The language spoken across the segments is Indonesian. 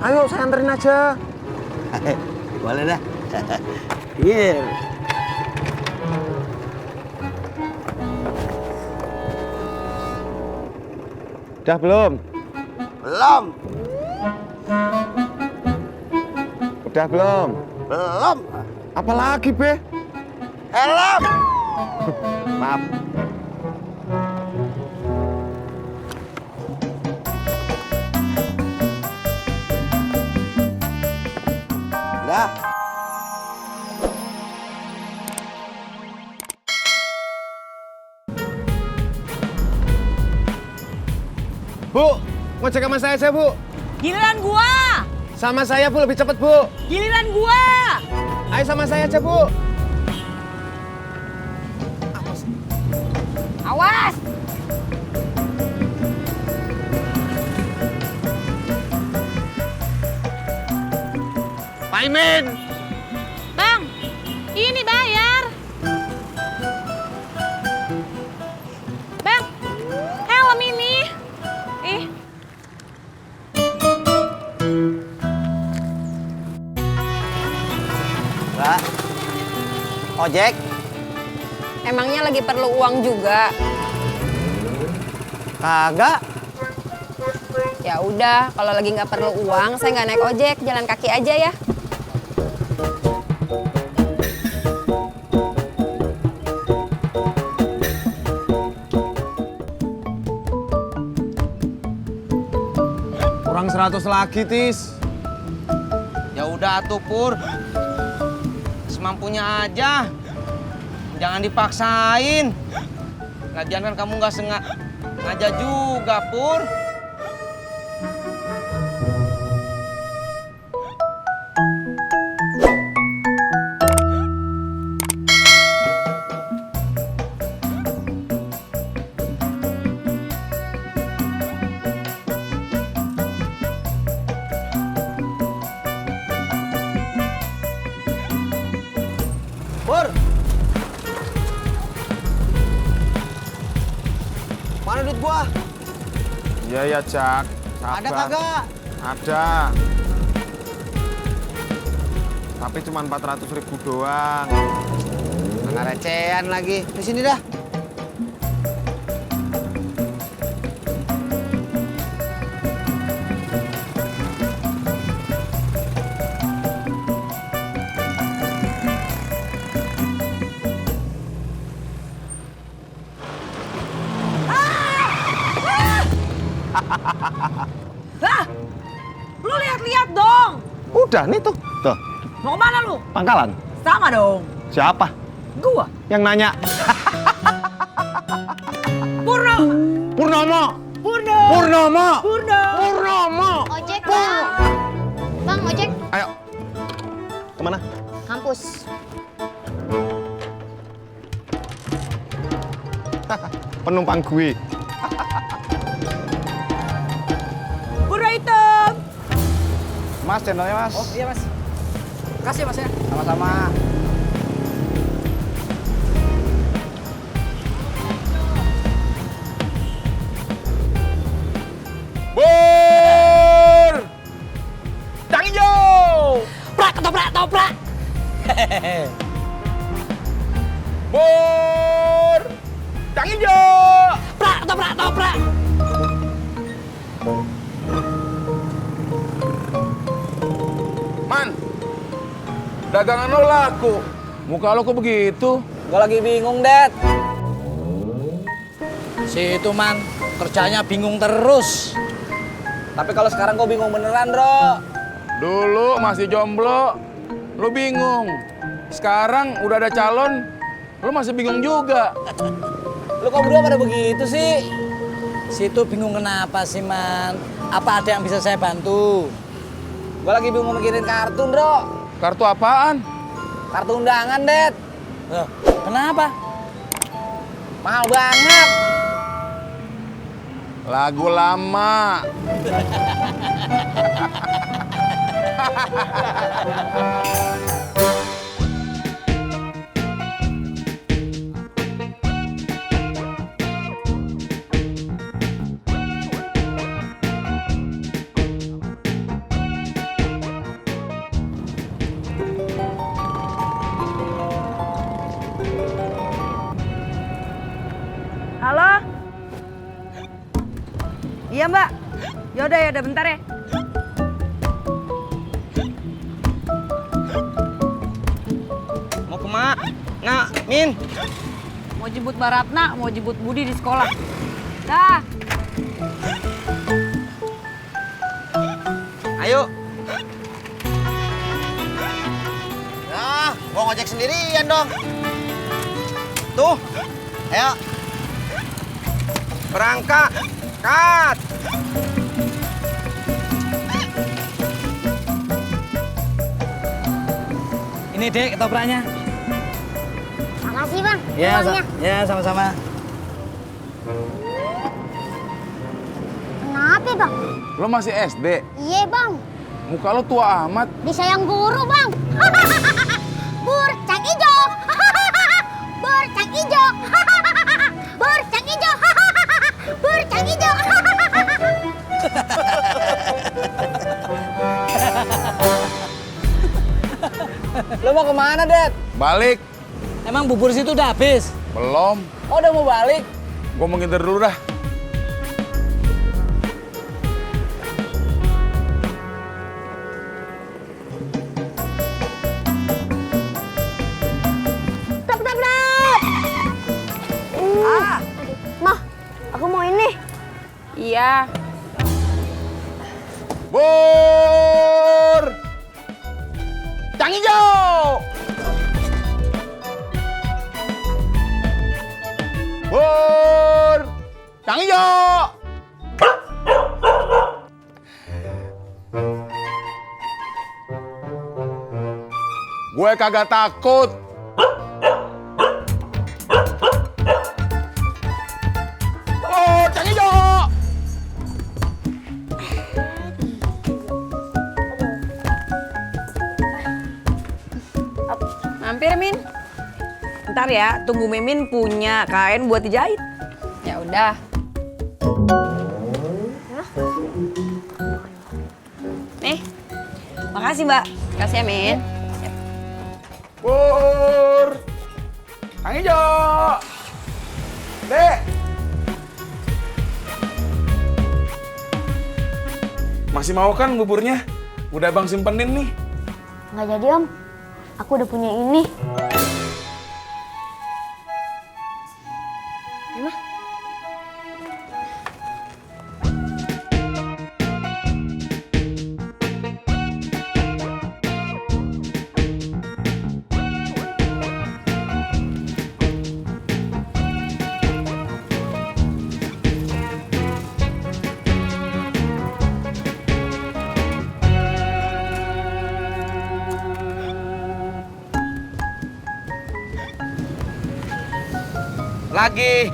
Ayo saya anterin aja. Boleh dah. Iya. Udah belum? Belum. Udah belum? Belum. Apa lagi, Be? Helm. Maaf. Dah. Bu, ngojek sama saya, Bu. Giliran gua. Sama saya, Bu, lebih cepat, Bu. Giliran gua. Ayo sama saya aja, Bu. Awas. Pak Imin. Bang, ini bayar. Bang, helm ini. Ih, Mbak. Ojek. emangnya lagi perlu uang juga? Kagak. Ya udah, kalau lagi nggak perlu uang, saya nggak naik ojek, jalan kaki aja ya. Kurang 100 lagi, Tis. Ya udah atuh Pur. Semampunya aja. Jangan dipaksain. Lagian kan kamu nggak sengaja juga, Pur. Pur. Mana duit gua? Iya, ya, Jak. Sabar. Ada kagak? Ada. Tapi cuma 400.000 doang. Nggak recehan lagi. Di sini dah. Lah, lu lihat-lihat dong. Udah nih tuh. Tuh, Mau kemana lu? pangkalan. Sama dong. Siapa? Gua. Yang nanya? Purno. Purnomo. Purno. Purnomo. Purno. Purnomo. Ojek, Bang. Bang, ojek. Ayo. Kemana? Kampus. Penumpang gue. Purno hitam. Mas, channelnya, Mas. Oh iya Mas. Kasih Mas ya. Sama-sama. Bur! Dang hijau! Prak, ketoprak, toprak. Bur! Dang hijau! Prak, ketoprak, toprak. Man, dagangan lo laku. Muka lo kok begitu? Gua lagi bingung, Det. Si itu man, kerjanya bingung terus. Tapi kalau sekarang gua bingung beneran, Bro. Dulu masih jomblo, lo bingung. Sekarang udah ada calon, lo masih bingung juga. Lu kok berdua pada begitu sih? Si itu bingung kenapa sih, Man? Apa ada yang bisa saya bantu? Gua lagi bingung mikirin kartu, Bro. Kartu apaan? Kartu undangan, Det. Loh, kenapa? Mahal banget. Lagu lama. Iya mbak. Yaudah bentar ya. Mau kemana? Nah, Min. Mau jemput Baratna, mau jemput Budi di sekolah. Dah. Ayo. Nah, gua ngojek sendirian dong. Tuh. Ayo. Berangkat. Kat. Ini dek ketopraknya. Makasih bang. Ya, uangnya. ya sama-sama. Kenapa bang? Lo masih SD? Iya bang. Muka lo tua amat. Disayang guru bang. Burcang ijo. Burcang ijo. Burcang ijo. Burcang ijo. Lo mau kemana, Det? Balik. Emang bubur situ udah habis? Belum. Oh, udah mau balik? Gue mau nginter dulu dah. Stop, stop, stop. Mah, aku mau ini. Iya. Bur! Cang hijau! Bur! Cang hijau! Gue kagak takut. Oh, cang hijau! Mampir Min. Ntar ya, tunggu Mimin punya kain buat dijahit. Ya udah. Nih. Makasih mbak. Kasih ya, Min. Bur! Cang hijau! Dek! Masih mau kan buburnya? Udah Bang simpenin nih. Nggak jadi om. Aku udah punya ini. Lagi.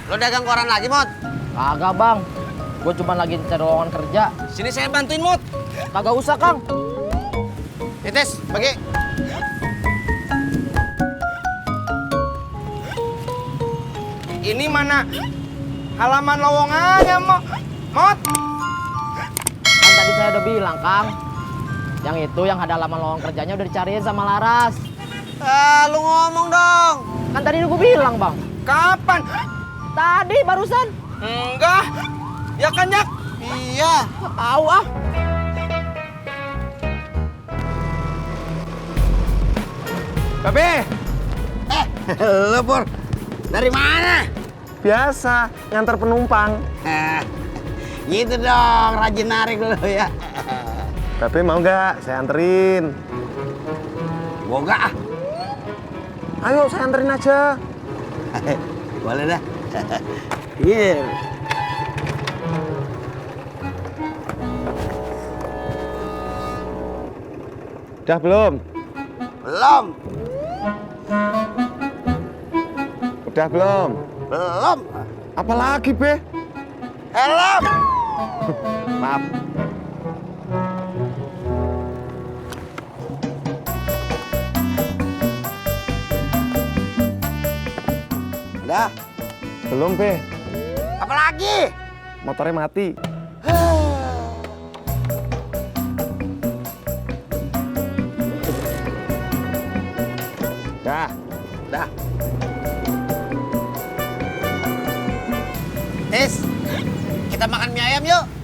Lo dagang koran lagi, Mot? Kagak, Bang. Gue cuma lagi cari lowongan kerja. Sini saya bantuin, Mot. Kagak usah, Kang. Titis, bagi. Ini mana halaman lowongannya, Mot? Kan tadi saya udah bilang, Kang. Yang itu yang ada halaman lowongan kerjanya udah dicariin sama Laras. Lu ngomong dong. Kan tadi gue bilang, Bang. Kapan? Tadi barusan. Enggak. Ya kan, Jak? Iya. Tahu ah. Babe, Lu, Pur. Dari mana? biasa ngantar penumpang. Gitu dong, rajin narik lu ya. Babe mau nggak saya anterin? Boga ah. Ayo saya anterin aja. Boleh dah. Iya. Udah belum? Belum. Udah belum? Belum. Apalagi, Be? Helm. Maaf. Udah. Belum, Be. Apalagi? Motornya mati. Dah. Tis. kita makan mie ayam yuk.